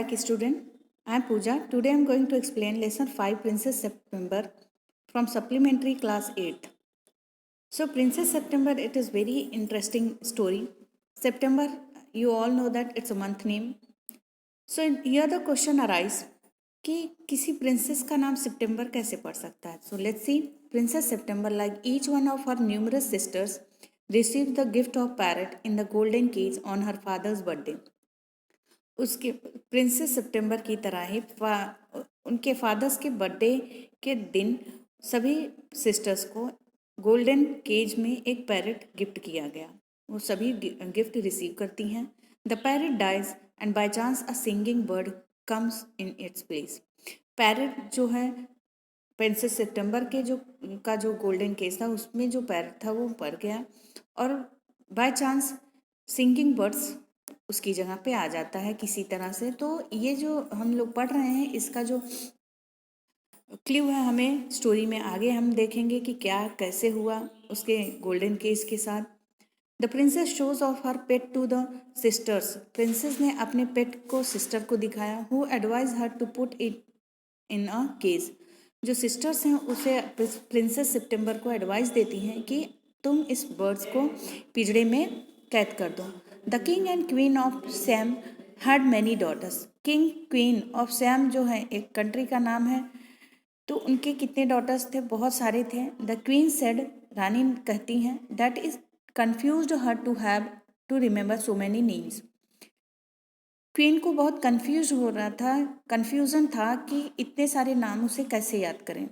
Namaskar student. I am Pooja. Today I am going to explain lesson 5 Princess September from supplementary class 8th. So Princess September, it is very interesting story. September, you all know that it's a month name. So here the question arise कि किसी princess का नाम September कैसे पड़ सकता है. So let's see. Princess September, like each one of her numerous sisters, received the gift of parrot in the golden cage on her father's birthday. उसके princess सितंबर की तरह ही उनके फादर्स के बर्थडे के दिन सभी सिस्टर्स को गोल्डन केज में एक पैरेट गिफ्ट किया गया. वो सभी गिफ्ट रिसीव करती हैं. The parrot dies and by chance a singing bird comes in its place. Parrot जो है प्रिंसेस सितंबर के जो गोल्डन केज था उसमें जो पैरेट था वो मर गया और बाय चांस सिंगिंग बर्ड्स उसकी जगह पे आ जाता है किसी तरह से. तो ये जो हम लोग पढ़ रहे हैं इसका जो क्ल्यू है हमें स्टोरी में आगे हम देखेंगे कि क्या कैसे हुआ उसके गोल्डन केस के साथ. The princess shows off her pet to the sisters. Princess ने अपने पेट को सिस्टर को दिखाया. Who advise her to put it in a case. जो सिस्टर्स हैं उसे प्रिंसेस सितंबर को एडवाइस देती हैं कि तुम इस बर्ड्स को पिंजड़े में कैद कर दो. The king and queen of Sam had many daughters. King queen of Sam जो है एक कंट्री का नाम है. तो उनके कितने डॉटर्स थे? बहुत सारे थे. द क्वीन सेड, रानी कहती हैं, that is confused her to have to remember so many names. Queen को बहुत कन्फ्यूज हो रहा था, कन्फ्यूजन था कि इतने सारे नाम उसे कैसे याद करें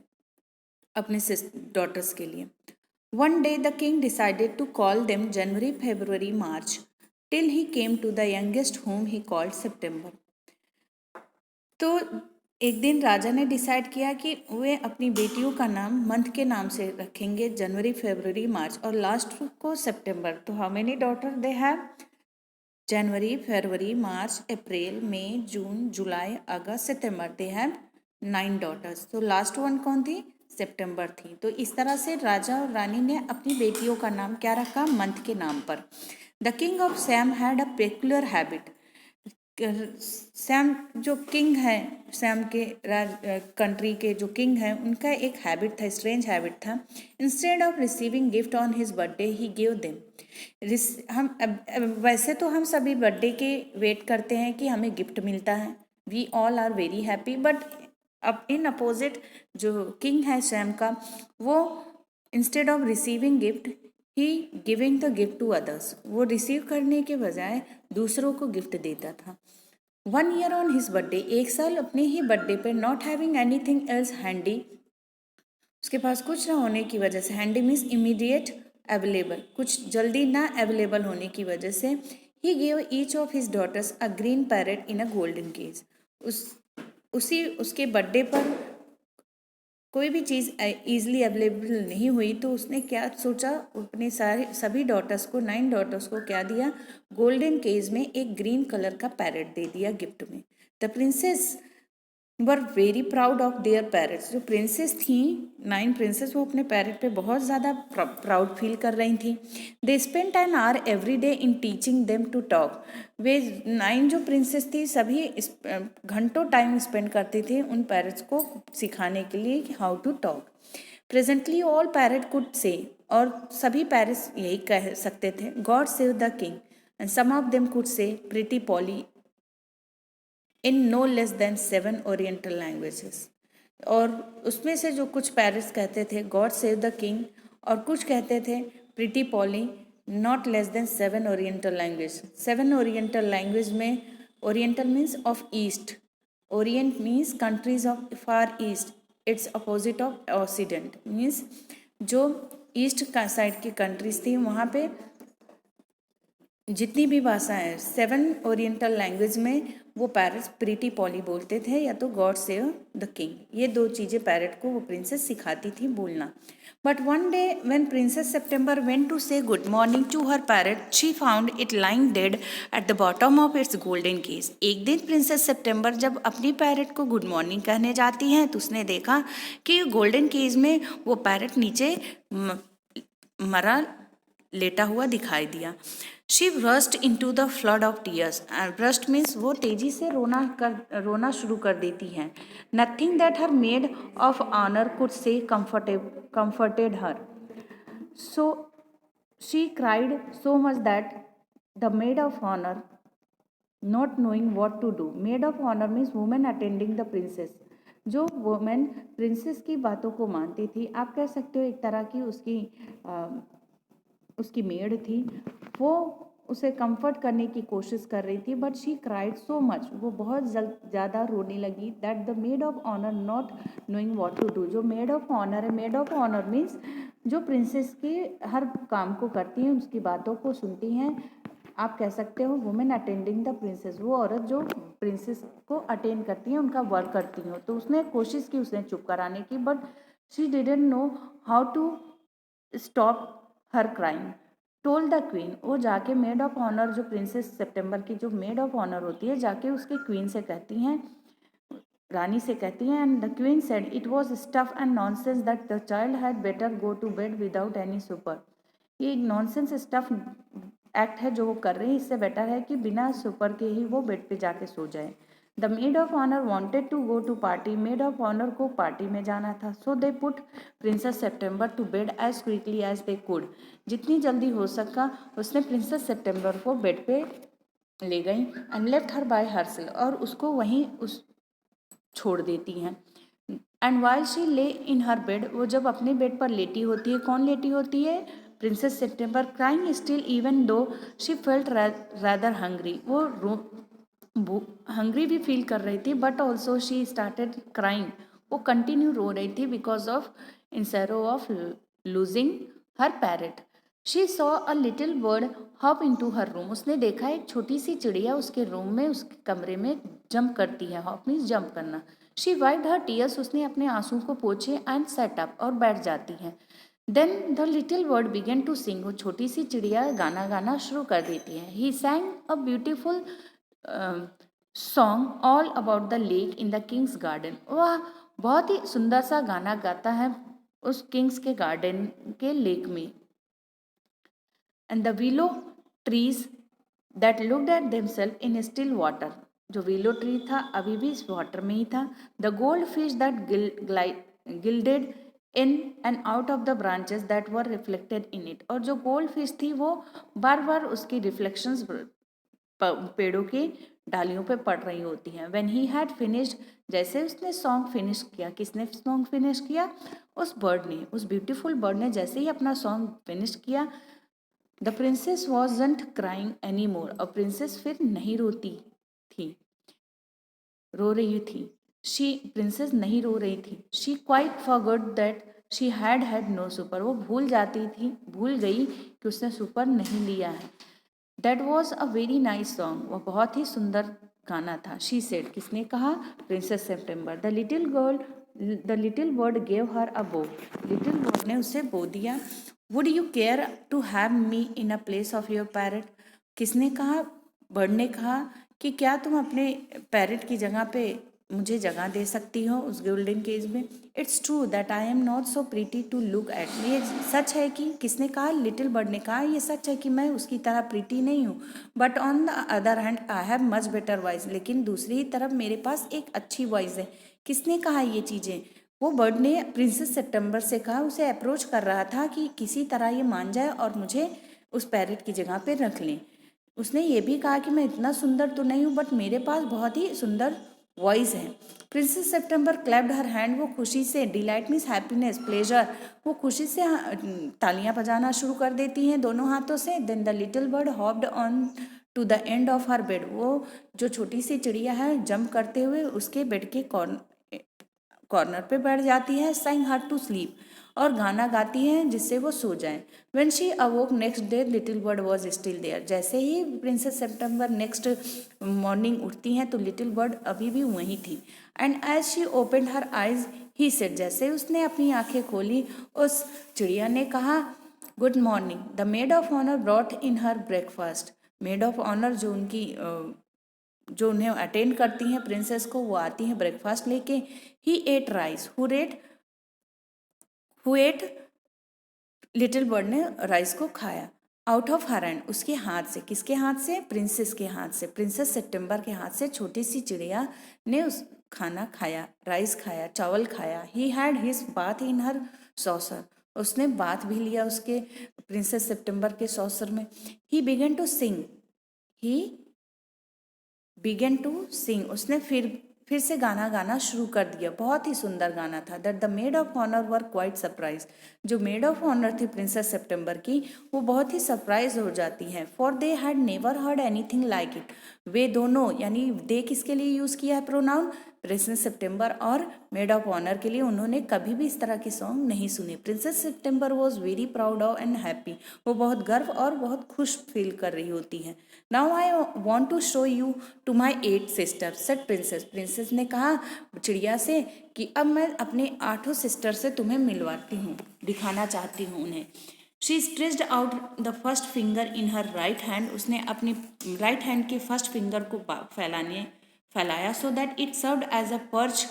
अपने डॉटर्स के लिए. One day the king decided to call them January, February, March till he came to the youngest whom he called September. तो एक दिन राजा ने डिसाइड किया कि वे अपनी बेटियों का नाम मंथ के नाम से रखेंगे, जनवरी, फरवरी, मार्च और लास्ट को सितंबर. तो how many daughter they have? January, February, March, April, May, June, July, August, September. They have 9 daughters. तो लास्ट वन कौन थी? सितंबर थी. तो इस तरह से राजा और रानी ने अपनी बेटियों का नाम क्या रखा? मंथ के नाम पर. The king of Sam had a peculiar habit. Siam जो किंग है, सैम के कंट्री के जो किंग हैं उनका एक हैबिट था, स्ट्रेंज हैबिट था. Instead of receiving gift on his birthday he give them. वैसे तो हम सभी बर्थडे के वेट करते हैं कि हमें गिफ्ट मिलता है. We all are very happy. But अब इन अपोजिट जो किंग है सैम का, वो instead of receiving gift he giving the gift to others. वो रिसीव करने के बजाय दूसरों को गिफ्ट देता था. 1 year ऑन हिज बर्थडे, एक साल अपने ही बर्थडे पे, not having anything else handy, उसके पास कुछ ना होने की वजह से, हैंडी मीन्स इमीडिएट अवेलेबल, कुछ जल्दी ना अवेलेबल होने की वजह से, he gave each of his daughters a green parrot in a golden cage. उसके बर्थडे पर कोई भी चीज़ ईजिली अवेलेबल नहीं हुई तो उसने क्या सोचा, अपने सभी डॉटर्स को, 9 डॉटर्स को क्या दिया? गोल्डन केज में एक ग्रीन कलर का पैरेट दे दिया गिफ्ट में. The princess were very proud of their parrots. जो प्रिंसेस थी, 9 प्रिंसेस, वो अपने पैरेट पे बहुत ज़्यादा प्राउड फील कर रही थी. They spent an hour every day in teaching them to talk. वे 9 जो प्रिंसेस थी सभी घंटों टाइम स्पेंड करती थी उन पैरेट्स को सिखाने के लिए कि how to talk. Presently all parrot could say, और सभी पैरेट्स यही कह सकते थे, God save the king. And some of them could say pretty Polly in no less than 7 oriental languages. और उसमें से जो कुछ पैरेट्स कहते थे गॉड सेव द किंग, और कुछ कहते थे pretty Polly not less than 7 oriental language. 7 oriental language में, oriental means of east, orient means countries of far east, it's opposite of occident means जो ईस्ट का साइड की कंट्रीज थी वहाँ पे जितनी भी भाषाएं 7 ओरिएंटल लैंग्वेज में वो पैरेट्स प्रीटी पॉली बोलते थे या तो गॉड सेव द किंग. ये 2 चीज़ें पैरेट को वो प्रिंसेस सिखाती थी बोलना. But one day when princess September went to say good morning to her parrot, she found it lying dead at the bottom of its golden cage. एक दिन princess सितंबर जब अपनी पैरेट को गुड मॉर्निंग कहने जाती हैं तो उसने देखा कि गोल्डन केज में वो पैरेट नीचे मरा लेटा हुआ दिखाई दिया. She burst into the flood of tears. Burst means वो तेजी से रोना शुरू कर देती हैं। Nothing that her maid of honour could say comforted her. So she cried so much that the maid of honor, not knowing what to do, maid of honor means woman attending the princess, जो women princess की बातों को मानती थी, आप कह सकते हो एक तरह की उसकी मेड थी, वो उसे कंफर्ट करने की कोशिश कर रही थी, but she cried so much, वो बहुत ज़्यादा रोने लगी, that the maid of honour not knowing what to do. जो मेड ऑफ ऑनर है, मेड ऑफ ऑनर मीन्स जो प्रिंसेस के हर काम को करती हैं, उसकी बातों को सुनती हैं, आप कह सकते हो वुमेन अटेंडिंग द प्रिंसेस, वो औरत जो प्रिंसेस को अटेंड करती हैं, उनका वर्क करती हो। तो उसने कोशिश की उसने चुप कराने की, but she didn't know how to stop her crying. Told the queen, वो जाके मेड ऑफ ऑनर, जो प्रिंसेस सितंबर की जो मेड ऑफ ऑनर होती है, जाके उसके क्वीन से कहती हैं, रानी से कहती हैं, and the queen said it was stuff and nonsense that the child had better go to bed without any supper. ये एक नॉनसेंस स्टफ एक्ट है जो वो कर रही है, इससे बेटर है कि बिना सुपर के ही वो बेड पे जाके सो जाए। The maid of honour wanted to go to party, maid of honour को पार्टी में जाना था, so they put princess September to bed as quickly as they could. जितनी जल्दी हो सका उसने प्रिंसेस सितंबर को बेड पे ले गई, and left her by herself, और उसको वहीं उस छोड़ देती हैं। एंड वाइल शी ले इन हर बेड, वो जब अपने बेड पर लेटी होती है, कौन लेटी होती है? Princess September, crying still even though she felt rather hungry, वो हंग्री भी फील कर रही थी, but also she started crying, वो कंटिन्यू रो रही थी because of in sorrow of losing her parrot. She saw a little bird hop into her room, उसने देखा एक छोटी सी चिड़िया उसके रूम में, उसके कमरे में जंप करती है, हॉप मीन्स जंप करना। शी वाइप्ड हर टीयर्स, उसने अपने आंसू को पोछे, एंड सेट अप, और बैठ जाती है। Then the little bird began to sing, वो छोटी सी चिड़िया गाना गाना शुरू कर देती है। He sang a beautiful song all about the lake in the king's garden, वह बहुत ही सुंदर सा गाना गाता है उस किंग्स के गार्डन के लेक में। And the willow trees that looked at themselves in still water, जो विलो ट्री था अभी भी इस वाटर में ही था। The goldfish that glided in and out of the branches that were reflected in it, और जो गोल्ड फिश थी वो बार बार उसकी रिफ्लेक्शंस पेड़ों के डालियों पे पड़ रही होती हैं। व्हेन ही हैड फिनिश्ड, जैसे उसने सॉन्ग फिनिश किया, किसने सॉन्ग फिनिश किया? उस बर्ड ने, उस ब्यूटीफुल बर्ड ने जैसे ही अपना सॉन्ग फिनिश किया, the princess wasn't crying any more, और प्रिंसेस फिर नहीं रो रही थी। प्रिंसेस नहीं रो रही थी। She quite forgot that she had had no supper, वो भूल गई कि उसने सुपर नहीं लिया है। That was a very nice song, वह बहुत ही सुंदर गाना था। शी सेड, किसने कहा? Princess September. The little bird gave her a bow, little bird ने उसे बो दिया। Would you care to have me in a place of your parrot, किसने कहा? बर्ड ने कहा कि क्या तुम अपने पैरट की जगह पे मुझे जगह दे सकती हो उस गोल्डन केज में। It's true that I am not so pretty to look at me, ये सच है कि, किसने कहा? लिटिल बर्ड ने कहा, ये सच है कि मैं उसकी तरह प्रीटी नहीं हूँ, but on the other hand I have much better voice, लेकिन दूसरी ही तरफ मेरे पास एक अच्छी वॉइस है। किसने कहा ये चीज़ें? वो बर्ड ने प्रिंसेस सितंबर से कहा, उसे अप्रोच कर रहा था कि किसी तरह ये मान जाए और मुझे उस पैरट की जगह पे रख लें। उसने ये भी कहा कि मैं इतना सुंदर तो नहीं हूँ, बट मेरे पास बहुत ही सुंदर वॉइस है। प्रिंसेस सितंबर क्लैप्ड हर हैंड, वो खुशी से, डिलाइट मीन्स हैप्पीनेस, प्लेजर, वो खुशी से तालियां बजाना शुरू कर देती हैं दोनों हाथों से। Then the little bird hopped on to the end of her bed, वो जो छोटी सी चिड़िया है जंप करते हुए उसके बेड के कॉर्नर पे बैठ जाती है। sang हर टू स्लीप, और गाना गाती हैं जिससे वो सो जाए। When she awoke next day little bird was still there, जैसे ही प्रिंसेस सितंबर नेक्स्ट मॉर्निंग उठती हैं तो लिटिल बर्ड अभी भी वहीं थी। And as she opened her eyes he said, जैसे उसने अपनी आंखें खोली उस चिड़िया ने कहा, good morning. The maid of honour brought in her breakfast, maid of honour जो उन्हें अटेंड करती हैं प्रिंसेस को, वो आती हैं ब्रेकफास्ट लेके। He ate rice, who ate little bird ने राइस को खाया। आउट ऑफ हर हैंड, उसके हाथ से, किसके हाथ से? प्रिंसेस के हाथ से, प्रिंसेस सितंबर के हाथ से छोटी सी चिड़िया ने उस खाना खाया, राइस खाया, चावल खाया। He had his bath in her saucer, उसने बाथ भी लिया उसके प्रिंसेस सितंबर के सॉसर में। He began to sing, he began to sing, उसने फिर से गाना गाना शुरू कर दिया। बहुत ही सुंदर गाना था। That the maid of honour were quite surprise, जो मेड ऑफ ऑनर थी प्रिंसेस सितंबर की, वो बहुत ही सरप्राइज हो जाती हैं। For they had never heard anything like it, वे दोनों, यानी दे किसके लिए यूज़ किया है प्रोनाउन? प्रिंसेस सितंबर और मेड ऑफ ऑनर के लिए। उन्होंने कभी भी इस तरह के सॉन्ग नहीं सुने। Princess September was very proud of and happy, वो बहुत गर्व और बहुत खुश फील कर रही होती हैं। Now I want to show you to my 8 sister, said princess, princess ने कहा चिड़िया से कि अब मैं अपने 8 सिस्टर से तुम्हें मिलवाती हूँ, दिखाना चाहती हूँ उन्हें। She stretched out the first finger in her right hand, उसने अपनी राइट हैंड के फर्स्ट फिंगर को फैलाया, so that it served as a perch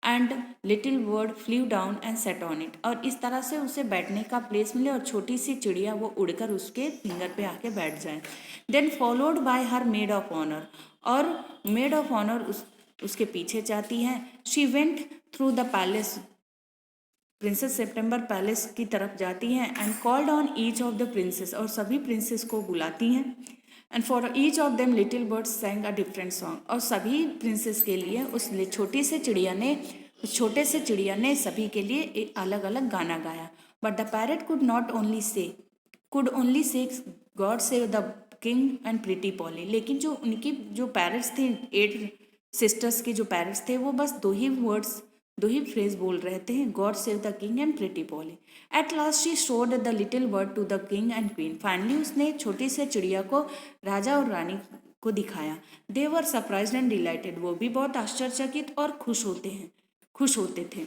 and little bird flew down and sat on it, और इस तरह से उसे बैठने का प्लेस मिले और छोटी सी चिड़िया वो उड़कर उसके फिंगर पे आके बैठ जाए। Then followed by her maid of honour, और मेड ऑफ ऑनर उसके पीछे जाती हैं। She went through the palace, princess September palace की तरफ जाती हैं। And called on each of the princess, और सभी प्रिंसेस को बुलाती हैं। And for each of them little birds sang a different song, और सभी प्रिंसेस के लिए उस छोटे से चिड़िया ने सभी के लिए एक अलग अलग गाना गाया। But the parrot could only say God save the king and pretty Polly, लेकिन जो उनकी जो पैरट्स थे, 8 सिस्टर्स के जो पैरट्स थे, वो बस दो ही फ्रेज बोल रहे थे, God save the king and pretty Polly. At last she showed the little bird to the king and queen, finally उसने छोटी से चिड़िया को राजा और रानी को दिखाया। They were surprised and delighted, वो भी बहुत आश्चर्यचकित और खुश होते थे।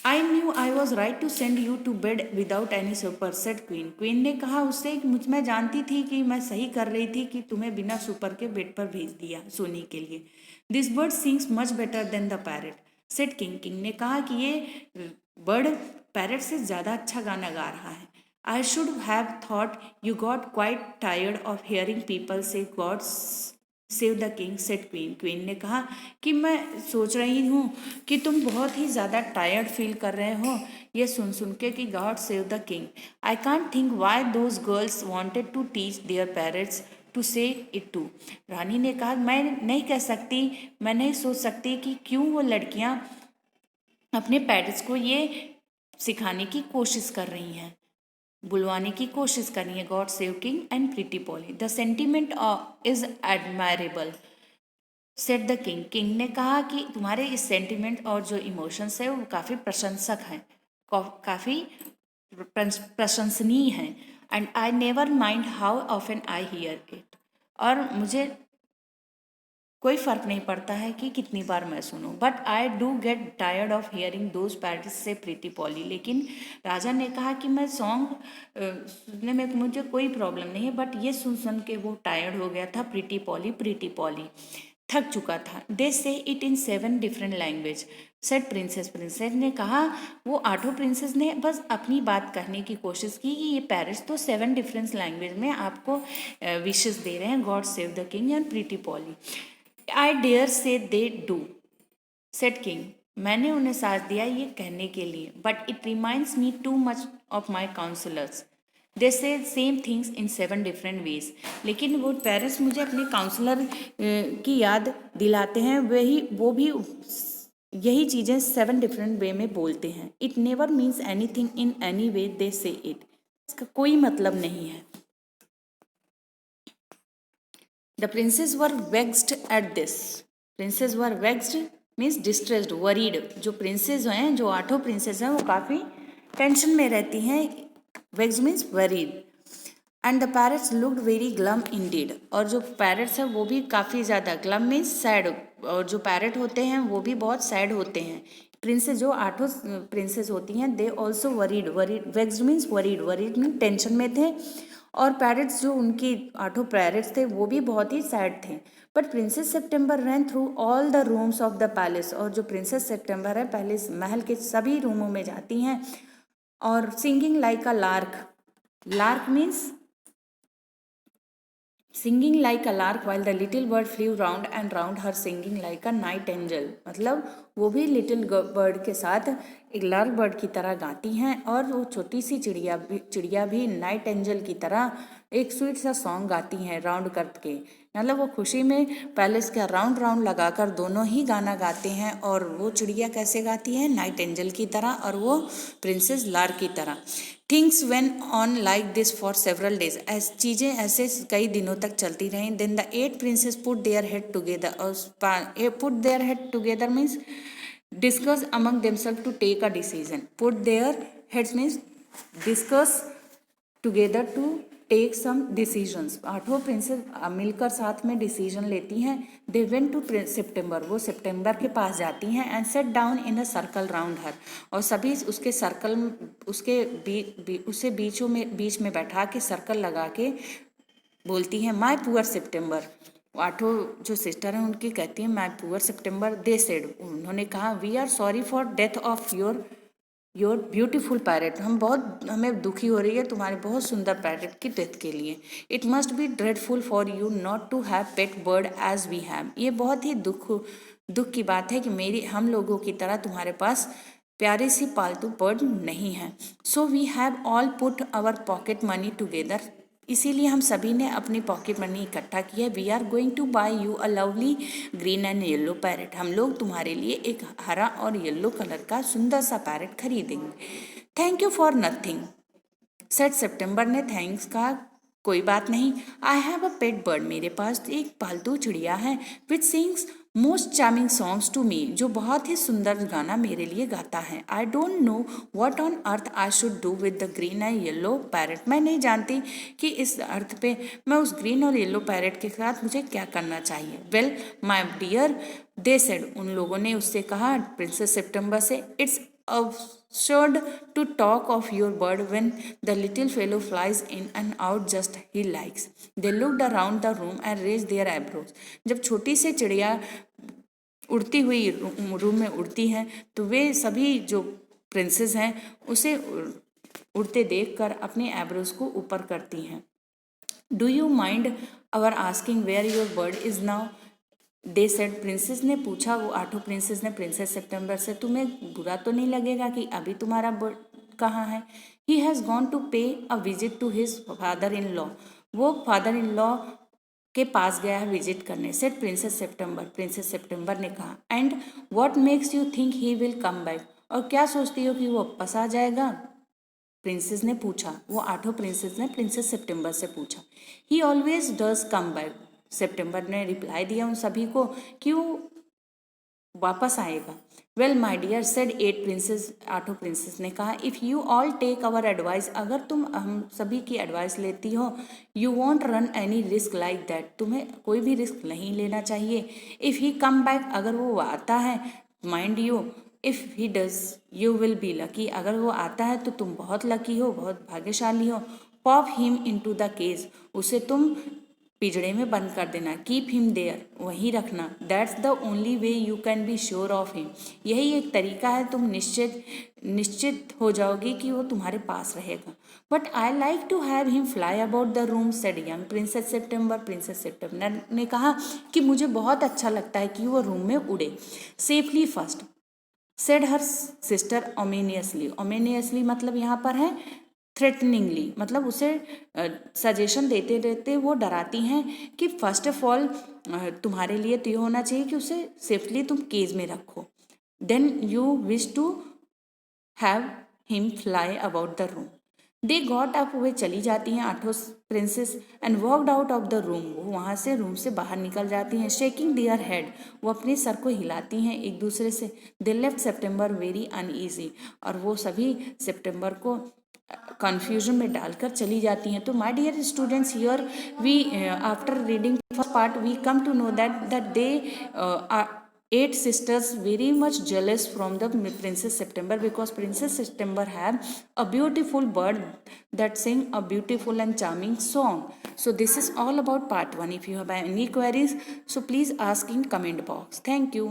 I knew I was right to send you to bed without any supper, said queen, queen ने कहा उससे, मैं जानती थी कि मैं सही कर रही थी कि तुम्हें बिना सुपर के बेड पर भेज दिया सोने के लिए। This bird sings much better than the parrot, set king, king ने कहा कि ये बर्ड पैरट से ज़्यादा अच्छा गाना गा रहा है। I should have thought you got quite tired of hearing people say God save the king, said queen, queen ने कहा कि मैं सोच रही हूँ कि तुम बहुत ही ज़्यादा टायर्ड फील कर रहे हो ये सुन के कि God save the king. I can't think why those girls wanted to teach their parents to say it too, रानी ने कहा मैं नहीं सोच सकती कि क्यों वो लड़कियाँ अपने पेरेंट्स को ये सिखाने की कोशिश कर रही हैं, बुलवाने की कोशिश कर रही है। God save king and pretty poly, the sentiment is admirable, set the king, king ने कहा कि तुम्हारे इस सेंटिमेंट और जो इमोशंस है वो काफ़ी प्रशंसक हैं, काफ़ी प्रशंसनीय हैं। And I never mind how often I hear it, और मुझे कोई फ़र्क नहीं पड़ता है कि कितनी बार मैं सुनूं। But I do get tired of hearing those parrots से प्रीटी पॉली, लेकिन राजा ने कहा कि मैं सॉन्ग सुनने में मुझे कोई प्रॉब्लम नहीं है, बट ये सुन के वो टायर्ड हो गया था, प्रीटी पॉली थक चुका था। दे say it in 7 different language, set princess, princess ने कहा, वो 8 प्रिंसेस ने बस अपनी बात कहने की कोशिश की कि ये पैरट्स तो 7 डिफरेंट लैंग्वेज में आपको विशेस दे रहे हैं, God save the king and pretty Polly. I dare say they do, set king, मैंने उन्हें साथ दिया ये कहने के लिए, but it reminds me too much of my counsellors, they say same things in 7 different ways, लेकिन वो पेरेंट्स मुझे अपने काउंसलर की याद दिलाते हैं, वो भी यही चीज़ें 7 डिफरेंट वे में बोलते हैं। It never means anything in any way they say it, इसका कोई मतलब नहीं है। The princess were vexed at this, princess were vexed means distressed, worried, जो प्रिंसेस हैं, जो 8 प्रिंसेस हैं, वो काफ़ी टेंशन में रहती हैं, vexed means worried. And the parrots looked very glum Indeed, और जो पैरट्स हैं वो भी काफ़ी ज़्यादा, ग्लम मीन्स सैड, और जो पैरट होते हैं वो भी बहुत सैड होते हैं। प्रिंसेस जो 8 प्रिंसेस होती हैं, they also worried, vexed means worried mean tension में थे, और पैरट्स जो उनकी 8 पैरट्स थे वो भी बहुत ही सैड थे। But princess September ran through all the rooms of the palace, और जो प्रिंसेस सितंबर है पहले महल के सभी रूमों में जाती हैं, और singing like a lark, lark means singing like a lark while the little bird flew round and round her singing like a nightingale. मतलब वो भी लिटिल बर्ड के साथ एक लार्क बर्ड की तरह गाती हैं और वो छोटी सी चिड़िया भी नाइट एंजल की तरह एक स्वीट सा सॉन्ग गाती हैं राउंड करके। मतलब वो खुशी में पैलेस का राउंड राउंड लगाकर दोनों ही गाना गाते हैं। और वो चिड़िया कैसे गाती है? नाइट एंजल की तरह और वो प्रिंसेस लार्क की तरह। Things went on like this for several days. चीज़ें ऐसे कई दिनों तक चलती रहीं। Then the 8 princess put their head together. और put their head together means discuss among themselves to take a decision. Put their heads means discuss together to take some decisions. 8 princess मिलकर साथ में डिसीजन लेती हैं। They went to September. वो सितंबर के पास जाती हैं and set down in a circle round her. और सभी उसके सर्कल उसके उसे बीच में बैठा के सर्कल लगा के बोलती हैं माय पुअर सितंबर। 8 जो सिस्टर हैं उनकी कहती हैं my poor September. They said, उन्होंने कहा we are sorry for death of your beautiful parrot. हमें दुखी हो रही है तुम्हारे बहुत सुंदर पैरेट की डेथ के लिए। It must be dreadful for you not to have pet bird as we have. ये बहुत ही दुख की बात है कि हम लोगों की तरह तुम्हारे पास प्यारी सी पालतू बर्ड नहीं है। So we have all put our pocket money together. इसीलिए हम सभी ने अपनी पॉकेट मनी इकट्ठा की है। We are going to buy you a lovely green and yellow parrot. हम लोग तुम्हारे लिए एक हरा और येलो कलर का सुंदर सा पैरेट खरीदेंगे। Thank you for nothing said September ने थैंक्स कहा, कोई बात नहीं। I have a pet bird. मेरे पास एक पालतू चिड़िया है which sings most charming songs to me, जो बहुत ही सुंदर गाना मेरे लिए गाता है। I don't know what on earth I should do with the green and yellow parrot. मैं नहीं जानती कि इस अर्थ पे मैं उस ग्रीन और येलो पैरेट के साथ मुझे क्या करना चाहिए। Well my dear, they said, उन लोगों ने उससे कहा प्रिंसेस सितंबर से, it's absurd to talk of your bird when the little fellow flies in and out just he likes. They looked around the room and raised their eyebrows. जब छोटी सी चिड़िया उड़ती हुई रूम में उड़ती हैं तो वे सभी जो प्रिंसेस हैं उसे उड़ते देखकर अपने एब्रोज को ऊपर करती हैं। Do you mind our asking where your bird is now? They said, princess ने पूछा, वो 8 प्रिंसेस ने प्रिंसेस सितंबर से, तुम्हें बुरा तो नहीं लगेगा कि अभी तुम्हारा बर्ड कहाँ है? He has gone to pay a visit to his father in law. वो फादर इन लॉ के पास गया है विजिट करने। सेड प्रिंसेस सितंबर, प्रिंसेस सितंबर ने कहा। And what makes you think he will come back? और क्या सोचती हो कि वो वापस आ जाएगा? प्रिंसेस ने पूछा। वो 8 प्रिंसेस ने प्रिंसेस सितंबर से पूछा। He always does come back. सितंबर ने रिप्लाई दिया उन सभी को कि वो वापस आएगा। Well my dear, said 8 princess, 8 princess ने कहा, if you all take our advice, अगर तुम हम सभी की एडवाइस लेती हो, you won't run any risk like that, तुम्हें कोई भी रिस्क नहीं लेना चाहिए। इफ़ ही कम बैक, अगर वो आता है, mind you, if he does you will be lucky, अगर वो आता है तो तुम बहुत लकी हो, बहुत भाग्यशाली हो। Pop him into the cage, उसे तुम पिंजड़े में बंद कर देना। कीप हिम देयर, वहीं रखना। That's the only way you can be sure of him, यही एक तरीका है तुम निश्चित हो जाओगी कि वो तुम्हारे पास रहेगा। But I like to have him fly about the room, said young princess September. Princess सितंबर ने कहा कि मुझे बहुत अच्छा लगता है कि वो रूम में उड़े safely first, said her sister ominously. Ominously मतलब यहाँ पर है थ्रेटनिंगली, मतलब उसे सजेशन देते देते वो डराती हैं कि फर्स्ट ऑफ ऑल तुम्हारे लिए तो ये होना चाहिए कि उसे सेफली तुम केज में रखो। Then you wish to have him fly about the room. They got up, वे चली जाती हैं 8 princess and walked out of the room, वो वहाँ से रूम से बाहर निकल जाती हैं। शेकिंग देयर हेड, वो अपने सर को हिलाती हैं एक दूसरे से। They left September very uneasy, और वो सभी सितंबर को कन्फ्यूजन में डालकर चली जाती हैं। तो my dear students, here we after reading first part we come to know that they 8 sisters very much jealous from the princess September, because princess September have a beautiful bird that sing a beautiful and charming song. So this is all about part 1. If you have any queries, so please ask in comment box. Thank you.